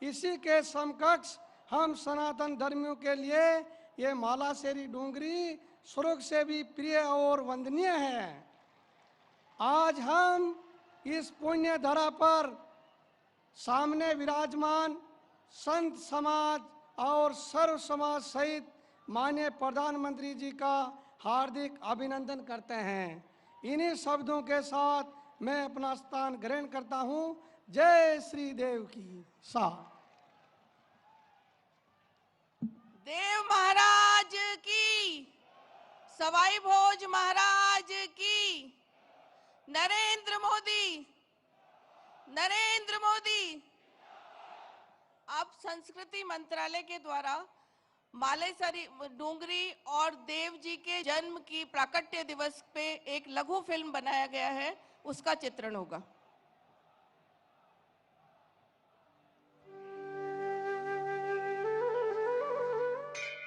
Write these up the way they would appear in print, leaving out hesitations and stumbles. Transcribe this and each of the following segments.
इसी के समकक्ष हम सनातन धर्मियों के लिए ये मालाशेरी डोंगरी स्वर्ग से भी प्रिय और वंदनीय है। आज हम इस पुण्य धरा पर सामने विराजमान संत समाज और सर्व समाज सहित माननीय प्रधानमंत्री जी का हार्दिक अभिनंदन करते हैं। इन्हीं शब्दों के साथ मैं अपना स्थान ग्रहण करता हूं। जय श्री देव की साथ। देव महाराज की, सवाई भोज महाराज की, नरेंद्र मोदी, नरेंद्र मोदी। अब संस्कृति मंत्रालय के द्वारा मालेसरी डोंगरी और देव जी के जन्म की प्राकट्य दिवस पे एक लघु फिल्म बनाया गया है, उसका चित्रण होगा।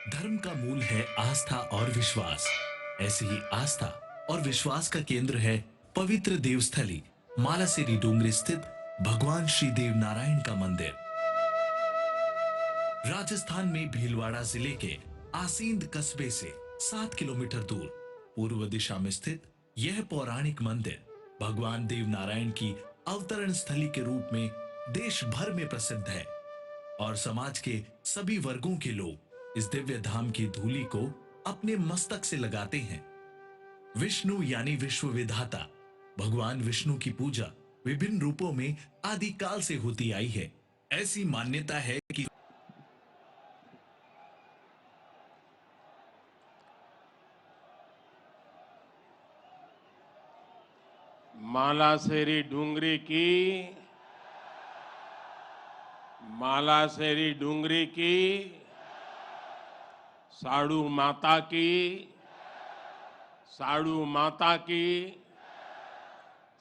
धर्म का मूल है आस्था और विश्वास। ऐसी ही आस्था और विश्वास का केंद्र है पवित्र देवस्थली मालासेरी डोंगरी स्थित भगवान श्री देव नारायण का मंदिर। राजस्थान में भीलवाड़ा जिले के आसींद कस्बे से 7 किलोमीटर दूर पूर्व दिशा में स्थित यह पौराणिक मंदिर भगवान देव नारायण की अवतरण स्थली के रूप में देश भर में प्रसिद्ध है और समाज के सभी वर्गों के लोग इस दिव्य धाम की धूलि को अपने मस्तक से लगाते हैं। विष्णु यानी विश्व विधाता भगवान विष्णु की पूजा विभिन्न रूपों में आदिकाल से होती आई है। ऐसी मान्यता है कि मालाशेरी डूंगरी की, मालाशेरी डूंगरी की, साड़ू माता की, साड़ू माता की,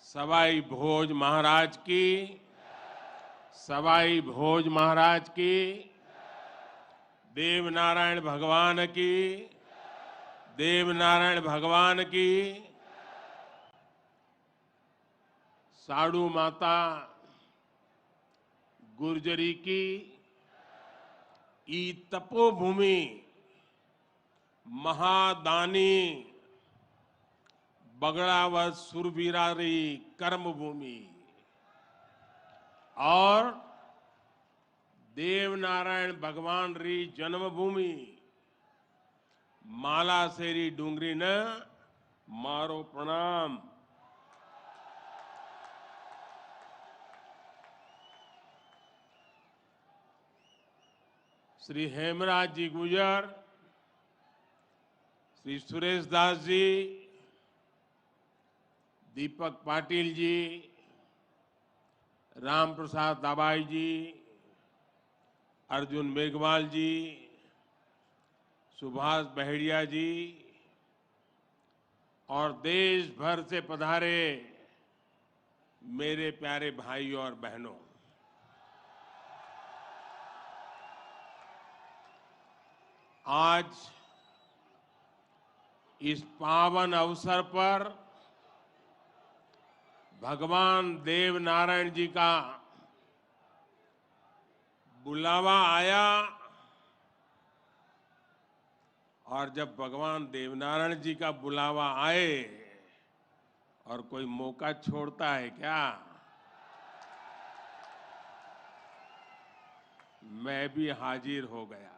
सवाई भोज महाराज की, सवाई भोज महाराज की, देवनारायण भगवान की, देवनारायण भगवान की। साड़ू माता गुर्जरी की ई तपोभूमि महादानी बगड़ावत सुरवीरारी कर्मभूमि और देवनारायण भगवान री जन्मभूमि मालाशेरी डूंगरी ने मारो प्रणाम। श्री हेमराज जी गुजर, श्री सुरेश दास जी, दीपक पाटिल जी, राम प्रसाद दाबाई जी, अर्जुन मेघवाल जी, सुभाष बहेड़िया जी और देश भर से पधारे मेरे प्यारे भाइयों और बहनों, आज इस पावन अवसर पर भगवान देव नारायण जी का बुलावा आया और जब भगवान देवनारायण जी का बुलावा आए और कोई मौका छोड़ता है क्या? मैं भी हाजिर हो गया।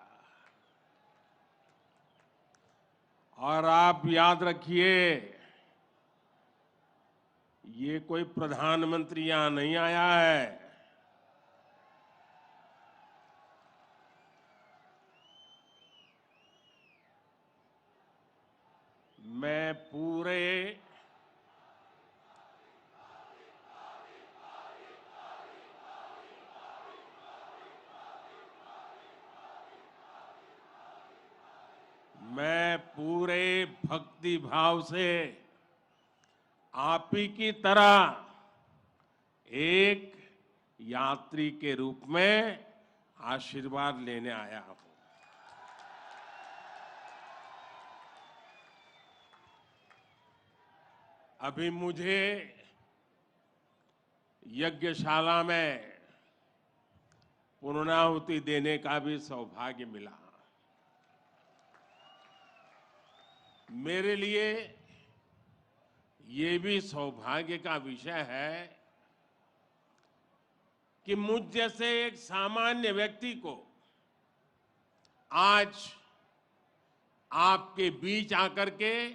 और आप याद रखिए, ये कोई प्रधानमंत्री यहां नहीं आया है। मैं पूरे भक्ति भाव से आप ही की तरह एक यात्री के रूप में आशीर्वाद लेने आया हूं। अभी मुझे यज्ञशाला में पूर्णाहुति देने का भी सौभाग्य मिला। मेरे लिए ये भी सौभाग्य का विषय है कि मुझ जैसे एक सामान्य व्यक्ति को आज आपके बीच आकर के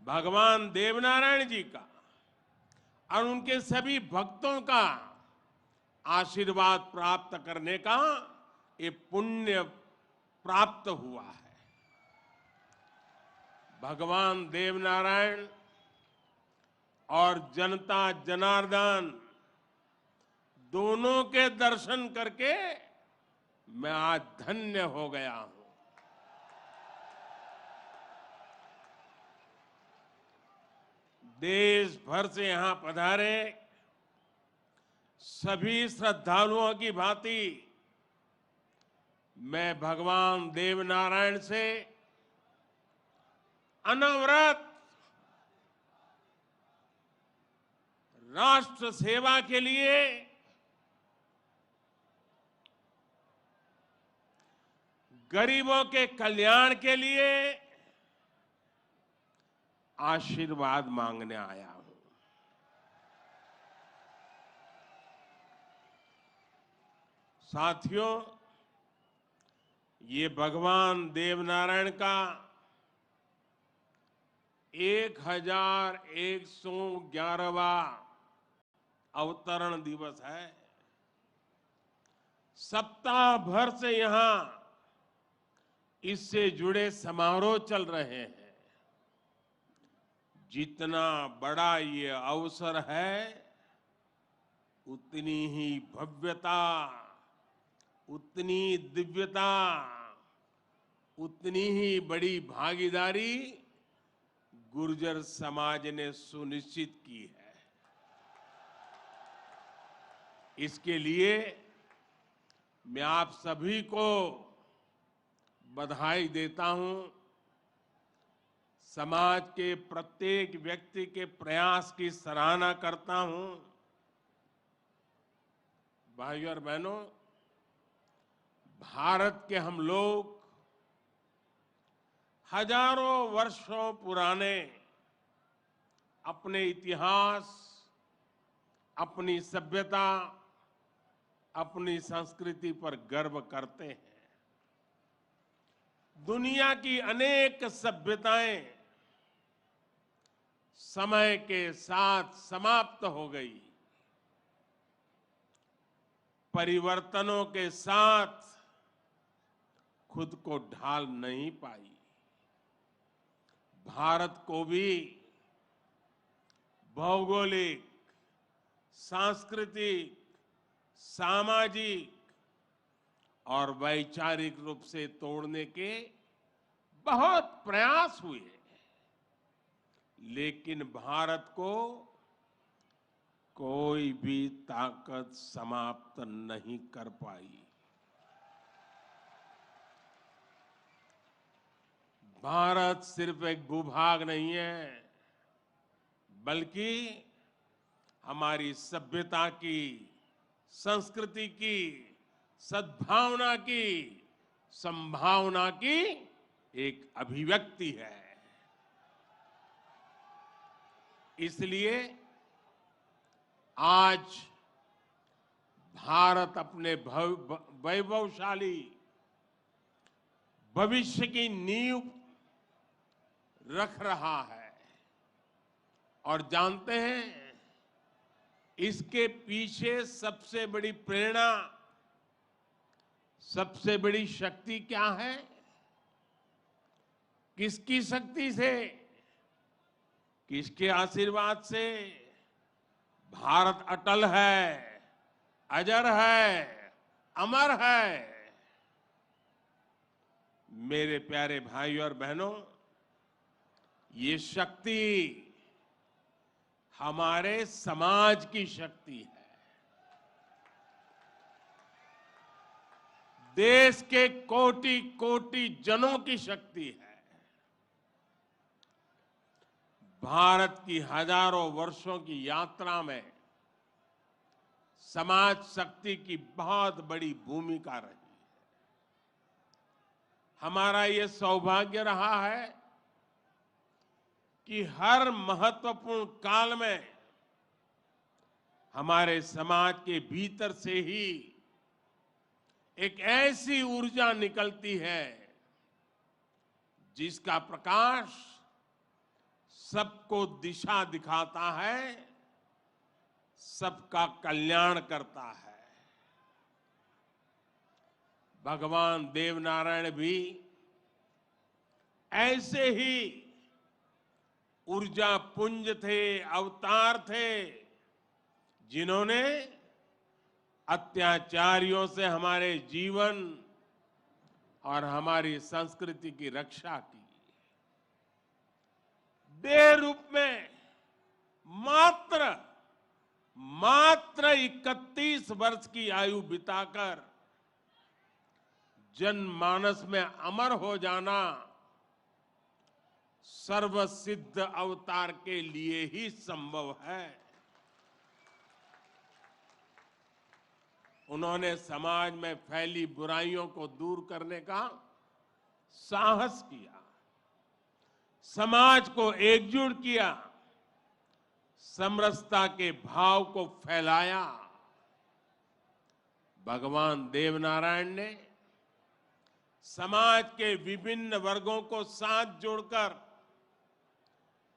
भगवान देवनारायण जी का और उनके सभी भक्तों का आशीर्वाद प्राप्त करने का ये पुण्य प्राप्त हुआ है। भगवान देवनारायण और जनता जनार्दन दोनों के दर्शन करके मैं आज धन्य हो गया हूं। देश भर से यहां पधारे सभी श्रद्धालुओं की भांति मैं भगवान देवनारायण से अनवरत राष्ट्र सेवा के लिए गरीबों के कल्याण के लिए आशीर्वाद मांगने आया हूं। साथियों, ये भगवान देवनारायण का 1111वां अवतरण दिवस है। सप्ताह भर से यहां इससे जुड़े समारोह चल रहे हैं। जितना बड़ा ये अवसर है, उतनी ही भव्यता, उतनी दिव्यता, उतनी ही बड़ी भागीदारी गुर्जर समाज ने सुनिश्चित की है। इसके लिए मैं आप सभी को बधाई देता हूं। समाज के प्रत्येक व्यक्ति के प्रयास की सराहना करता हूं। भाइयों और बहनों, भारत के हम लोग हजारों वर्षों पुराने अपने इतिहास, अपनी सभ्यता, अपनी संस्कृति पर गर्व करते हैं। दुनिया की अनेक सभ्यताएं समय के साथ समाप्त हो गई। परिवर्तनों के साथ खुद को ढाल नहीं पाई। भारत को भी भौगोलिक, सांस्कृतिक, सामाजिक और वैचारिक रूप से तोड़ने के बहुत प्रयास हुए, लेकिन भारत को कोई भी ताकत समाप्त नहीं कर पाई। भारत सिर्फ एक भूभाग नहीं है, बल्कि हमारी सभ्यता की, संस्कृति की, सद्भावना की, संभावना की एक अभिव्यक्ति है। इसलिए आज भारत अपने वैभवशाली भविष्य की नींव रख रहा है। और जानते हैं, इसके पीछे सबसे बड़ी प्रेरणा, सबसे बड़ी शक्ति क्या है? किसकी शक्ति से, किसके आशीर्वाद से? भारत अटल है, अजर है, अमर है। मेरे प्यारे भाइयों और बहनों, ये शक्ति हमारे समाज की शक्ति है। देश के कोटि कोटि जनों की शक्ति है। भारत की हजारों वर्षों की यात्रा में समाज शक्ति की बहुत बड़ी भूमिका रही है। हमारा ये सौभाग्य रहा है कि हर महत्वपूर्ण काल में हमारे समाज के भीतर से ही एक ऐसी ऊर्जा निकलती है जिसका प्रकाश सबको दिशा दिखाता है, सबका कल्याण करता है। भगवान देवनारायण भी ऐसे ही ऊर्जा पुंज थे, अवतार थे, जिन्होंने अत्याचारियों से हमारे जीवन और हमारी संस्कृति की रक्षा की। देह रूप में मात्र 31 वर्ष की आयु बिताकर जनमानस में अमर हो जाना सर्वसिद्ध अवतार के लिए ही संभव है। उन्होंने समाज में फैली बुराइयों को दूर करने का साहस किया, समाज को एकजुट किया, समरसता के भाव को फैलाया। भगवान देवनारायण ने समाज के विभिन्न वर्गों को साथ जोड़कर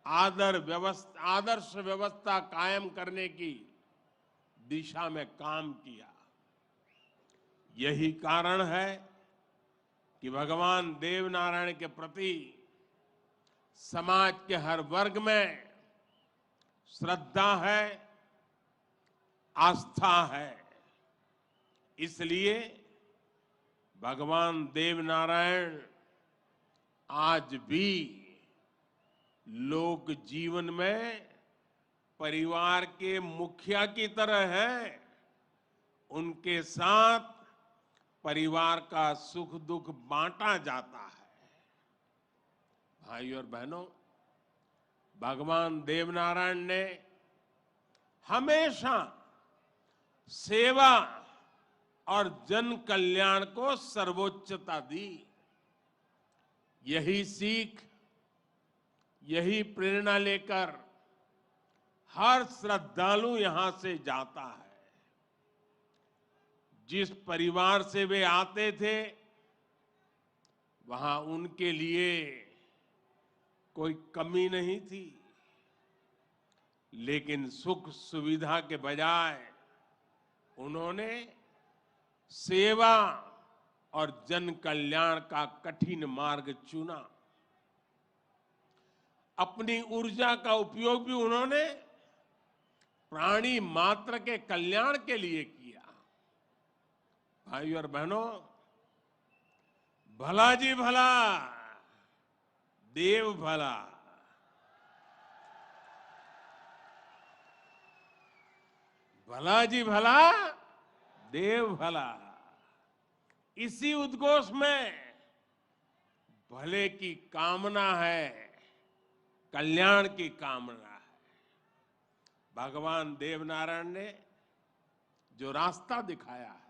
आदर्श व्यवस्था कायम करने की दिशा में काम किया। यही कारण है कि भगवान देवनारायण के प्रति समाज के हर वर्ग में श्रद्धा है, आस्था है। इसलिए भगवान देवनारायण आज भी लोक जीवन में परिवार के मुखिया की तरह हैं। उनके साथ परिवार का सुख दुख बांटा जाता है। भाइयों और बहनों, भगवान देवनारायण ने हमेशा सेवा और जन कल्याण को सर्वोच्चता दी। यही सीख, यही प्रेरणा लेकर हर श्रद्धालु यहां से जाता है। जिस परिवार से वे आते थे, वहां उनके लिए कोई कमी नहीं थी, लेकिन सुख सुविधा के बजाय उन्होंने सेवा और जन कल्याण का कठिन मार्ग चुना। अपनी ऊर्जा का उपयोग भी उन्होंने प्राणी मात्र के कल्याण के लिए किया। भाइयों और बहनों, भला जी भला, देव भला। भला जी भला, देव भला। इसी उद्घोष में भले की कामना है, कल्याण की कामना है। भगवान देवनारायण ने जो रास्ता दिखाया है,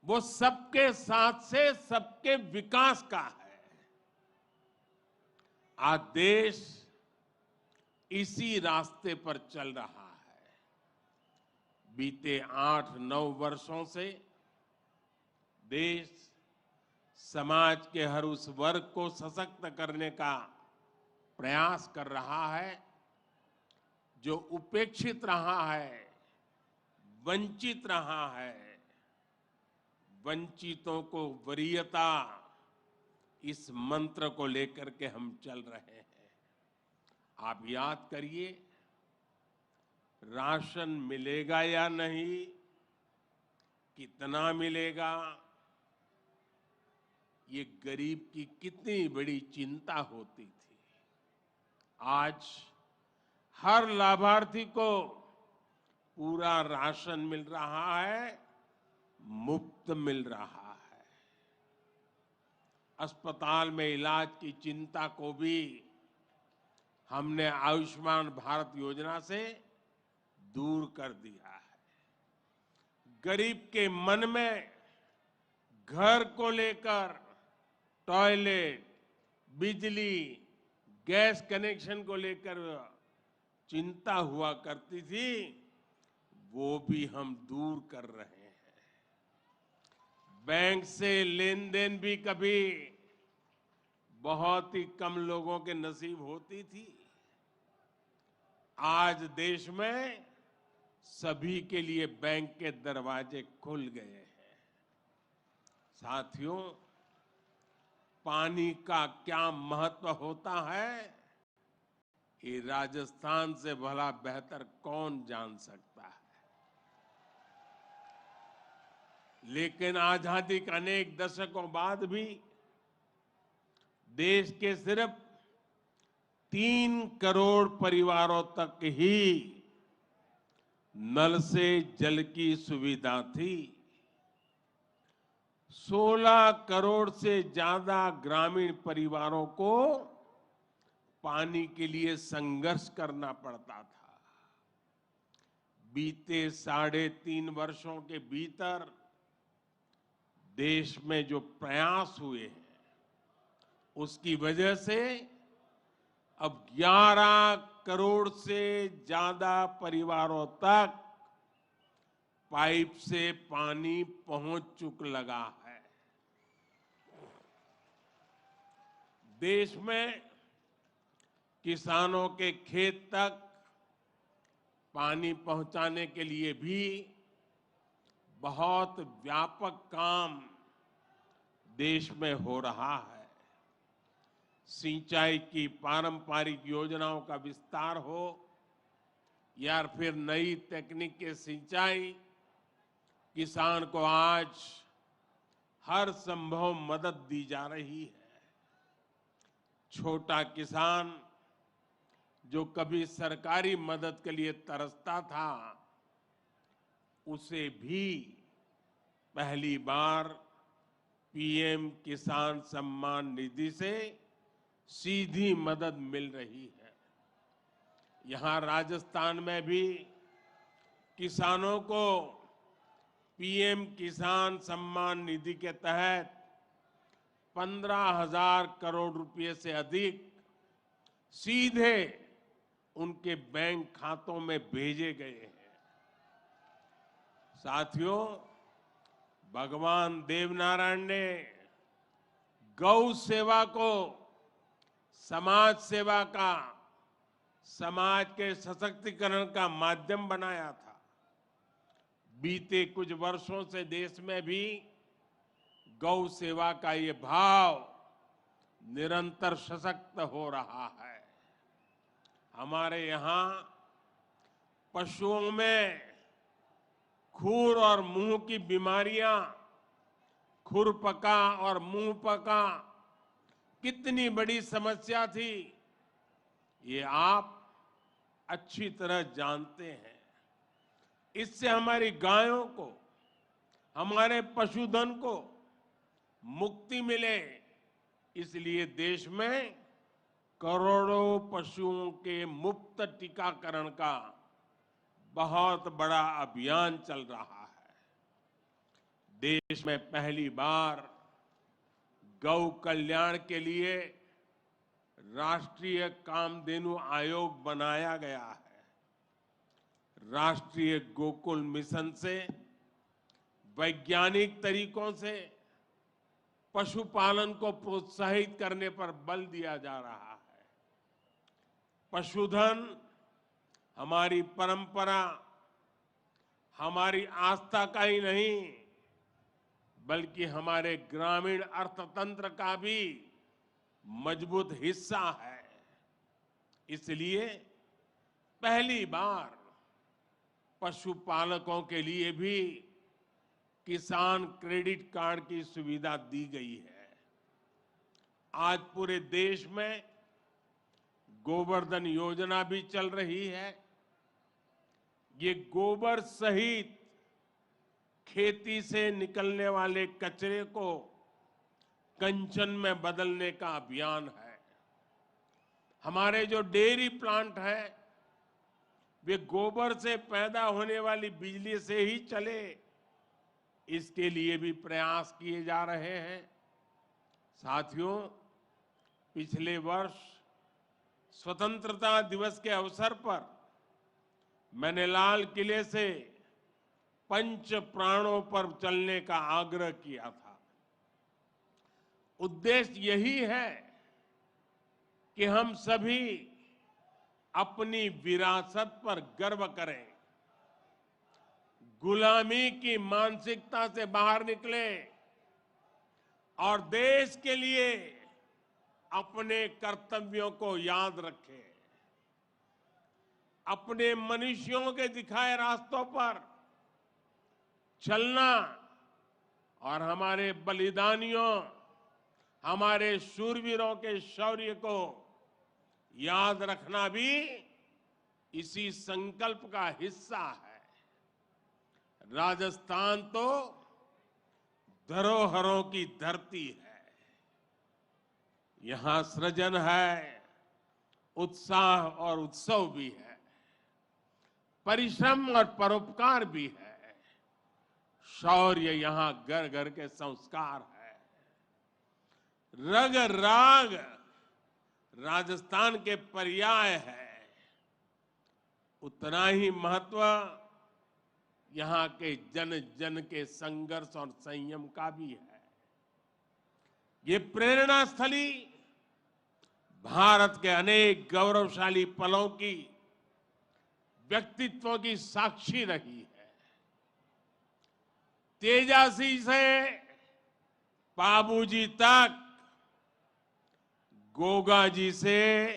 वो सबके साथ से सबके विकास का है। आज देश इसी रास्ते पर चल रहा है। बीते 8-9 वर्षों से देश समाज के हर उस वर्ग को सशक्त करने का प्रयास कर रहा है जो उपेक्षित रहा है, वंचित रहा है। वंचितों को वरीयता, इस मंत्र को लेकर के हम चल रहे हैं। आप याद करिए, राशन मिलेगा या नहीं, कितना मिलेगा, ये गरीब की कितनी बड़ी चिंता होती थी। आज हर लाभार्थी को पूरा राशन मिल रहा है, मुफ्त मिल रहा है। अस्पताल में इलाज की चिंता को भी हमने आयुष्मान भारत योजना से दूर कर दिया है। गरीब के मन में घर को लेकर टॉयलेट, बिजली, गैस कनेक्शन को लेकर चिंता हुआ करती थी, वो भी हम दूर कर रहे हैं। बैंक से लेन देन भी कभी बहुत ही कम लोगों के नसीब होती थी। आज देश में सभी के लिए बैंक के दरवाजे खुल गए हैं। साथियों, पानी का क्या महत्व होता है, ये राजस्थान से भला बेहतर कौन जान सकता है। लेकिन आजादी के अनेक दशकों बाद भी देश के सिर्फ 3 करोड़ परिवारों तक ही नल से जल की सुविधा थी। 16 करोड़ से ज्यादा ग्रामीण परिवारों को पानी के लिए संघर्ष करना पड़ता था। बीते 3.5 वर्षों के भीतर देश में जो प्रयास हुए हैं, उसकी वजह से अब 11 करोड़ से ज्यादा परिवारों तक पाइप से पानी पहुंच चुक लगा है। देश में किसानों के खेत तक पानी पहुंचाने के लिए भी बहुत व्यापक काम देश में हो रहा है। सिंचाई की पारंपरिक योजनाओं का विस्तार हो या फिर नई तकनीक के सिंचाई, किसान को आज हर संभव मदद दी जा रही है। छोटा किसान जो कभी सरकारी मदद के लिए तरसता था, उसे भी पहली बार पीएम किसान सम्मान निधि से सीधी मदद मिल रही है। यहां राजस्थान में भी किसानों को पीएम किसान सम्मान निधि के तहत 15,000 करोड़ रुपए से अधिक सीधे उनके बैंक खातों में भेजे गए हैं। साथियों, भगवान देवनारायण ने गौ सेवा को समाज सेवा का, समाज के सशक्तिकरण का माध्यम बनाया था। बीते कुछ वर्षों से देश में भी गौ सेवा का ये भाव निरंतर सशक्त हो रहा है। हमारे यहाँ पशुओं में खुर और मुंह की बीमारियां, खुरपका और मुंहपका कितनी बड़ी समस्या थी, ये आप अच्छी तरह जानते हैं। इससे हमारी गायों को, हमारे पशुधन को मुक्ति मिले, इसलिए देश में करोड़ों पशुओं के मुफ्त टीकाकरण का बहुत बड़ा अभियान चल रहा है। देश में पहली बार गौ कल्याण के लिए राष्ट्रीय कामधेनु आयोग बनाया गया है। राष्ट्रीय गोकुल मिशन से वैज्ञानिक तरीकों से पशुपालन को प्रोत्साहित करने पर बल दिया जा रहा है। पशुधन हमारी परंपरा, हमारी आस्था का ही नहीं, बल्कि हमारे ग्रामीण अर्थतंत्र का भी मजबूत हिस्सा है। इसलिए पहली बार पशुपालकों के लिए भी किसान क्रेडिट कार्ड की सुविधा दी गई है। आज पूरे देश में गोवर्धन योजना भी चल रही है। ये गोबर सहित खेती से निकलने वाले कचरे को कंचन में बदलने का अभियान है। हमारे जो डेयरी प्लांट है, वे गोबर से पैदा होने वाली बिजली से ही चले, इसके लिए भी प्रयास किए जा रहे हैं। साथियों, पिछले वर्ष स्वतंत्रता दिवस के अवसर पर मैंने लाल किले से पंच प्राणों पर चलने का आग्रह किया था। उद्देश्य यही है कि हम सभी अपनी विरासत पर गर्व करें, गुलामी की मानसिकता से बाहर निकले और देश के लिए अपने कर्तव्यों को याद रखें। अपने मनुष्यों के दिखाए रास्तों पर चलना और हमारे बलिदानियों, हमारे शूरवीरों के शौर्य को याद रखना भी इसी संकल्प का हिस्सा है। राजस्थान तो धरोहरों की धरती है। यहां सृजन है, उत्साह और उत्सव भी है, परिश्रम और परोपकार भी है। शौर्य यहां घर घर के संस्कार है। रग राग राजस्थान के पर्याय है। उतना ही महत्व यहां के जन जन के संघर्ष और संयम का भी है। ये प्रेरणा स्थली भारत के अनेक गौरवशाली पलों की, व्यक्तित्वों की साक्षी रही है। तेजासी से बाबूजी तक, गोगा जी से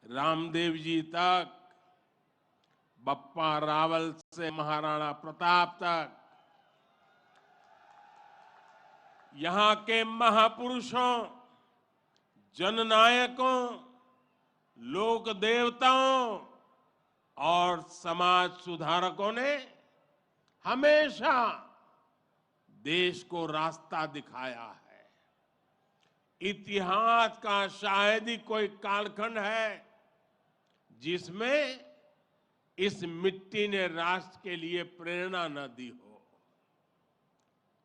रामदेव जी तक, बप्पा रावल से महाराणा प्रताप तक, यहां के महापुरुषों, जननायकों, लोक देवताओं और समाज सुधारकों ने हमेशा देश को रास्ता दिखाया है। इतिहास का शायद ही कोई कालखंड है जिसमें इस मिट्टी ने राष्ट्र के लिए प्रेरणा न दी हो।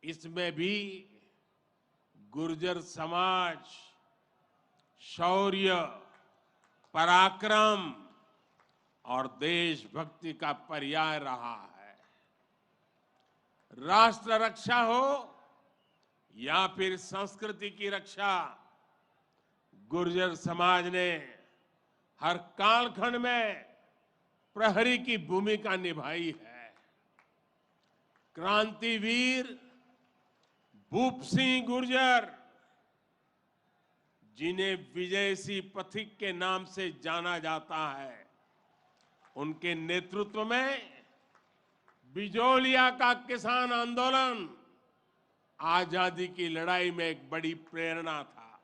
इसमें भी गुर्जर समाज शौर्य, पराक्रम और देशभक्ति का पर्याय रहा है। राष्ट्र रक्षा हो या फिर संस्कृति की रक्षा, गुर्जर समाज ने हर कालखंड में प्रहरी की भूमिका निभाई है। क्रांतिवीर भूप सिंह गुर्जर, जिन्हें विजय सिंह पथिक के नाम से जाना जाता है, उनके नेतृत्व में बिजोलिया का किसान आंदोलन आजादी की लड़ाई में एक बड़ी प्रेरणा था।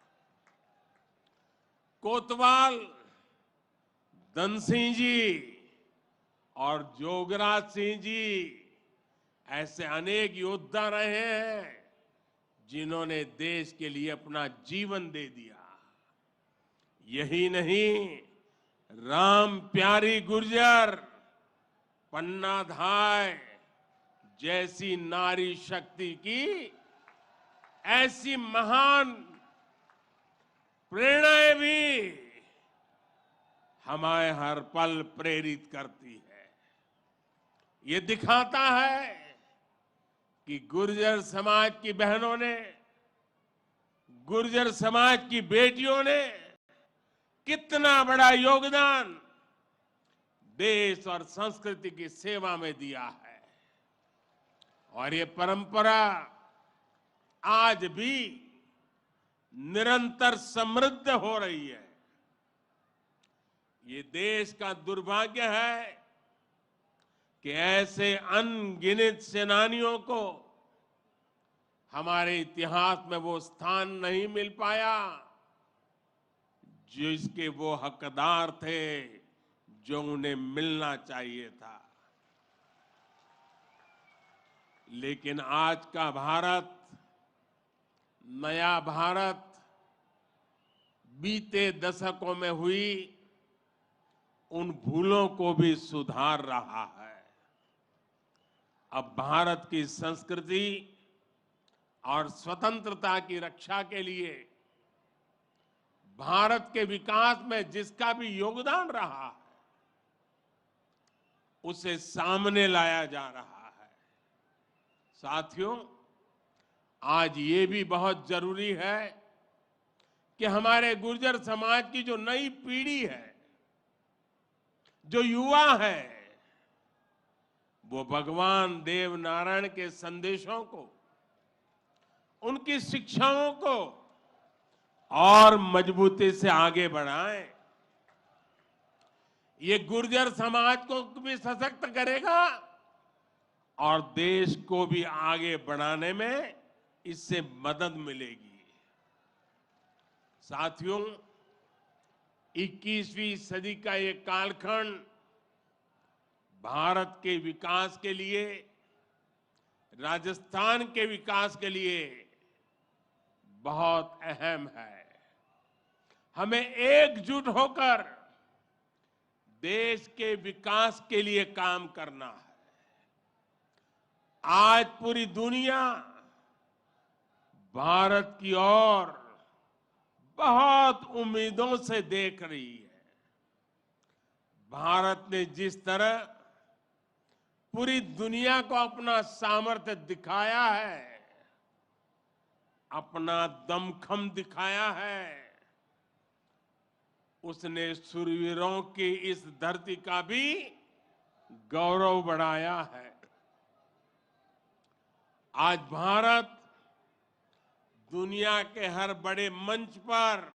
कोतवाल धन सिंह जी और जोगराज सिंह जी ऐसे अनेक योद्धा रहे हैं जिन्होंने देश के लिए अपना जीवन दे दिया। यही नहीं, राम प्यारी गुर्जर, पन्ना धाय जैसी नारी शक्ति की ऐसी महान प्रेरणाएं भी हमें हर पल प्रेरित करती है। ये दिखाता है कि गुर्जर समाज की बहनों ने, गुर्जर समाज की बेटियों ने कितना बड़ा योगदान देश और संस्कृति की सेवा में दिया है। और ये परंपरा आज भी निरंतर समृद्ध हो रही है। ये देश का दुर्भाग्य है कि ऐसे अनगिनत सेनानियों को हमारे इतिहास में वो स्थान नहीं मिल पाया जिसके वो हकदार थे, जो उन्हें मिलना चाहिए था। लेकिन आज का भारत, नया भारत, बीते दशकों में हुई उन भूलों को भी सुधार रहा है। अब भारत की संस्कृति और स्वतंत्रता की रक्षा के लिए भारत के विकास में जिसका भी योगदान रहा है उसे सामने लाया जा रहा है। साथियों, आज ये भी बहुत जरूरी है कि हमारे गुर्जर समाज की जो नई पीढ़ी है, जो युवा है, वो भगवान देव नारायण के संदेशों को, उनकी शिक्षाओं को और मजबूती से आगे बढ़ाएं। ये गुर्जर समाज को भी सशक्त करेगा और देश को भी आगे बढ़ाने में इससे मदद मिलेगी। साथियों, 21वीं सदी का ये कालखंड भारत के विकास के लिए, राजस्थान के विकास के लिए बहुत अहम है। हमें एकजुट होकर देश के विकास के लिए काम करना है। आज पूरी दुनिया भारत की ओर बहुत उम्मीदों से देख रही है। भारत ने जिस तरह पूरी दुनिया को अपना सामर्थ्य दिखाया है, अपना दमखम दिखाया है, उसने शूरवीरों की इस धरती का भी गौरव बढ़ाया है। आज भारत दुनिया के हर बड़े मंच पर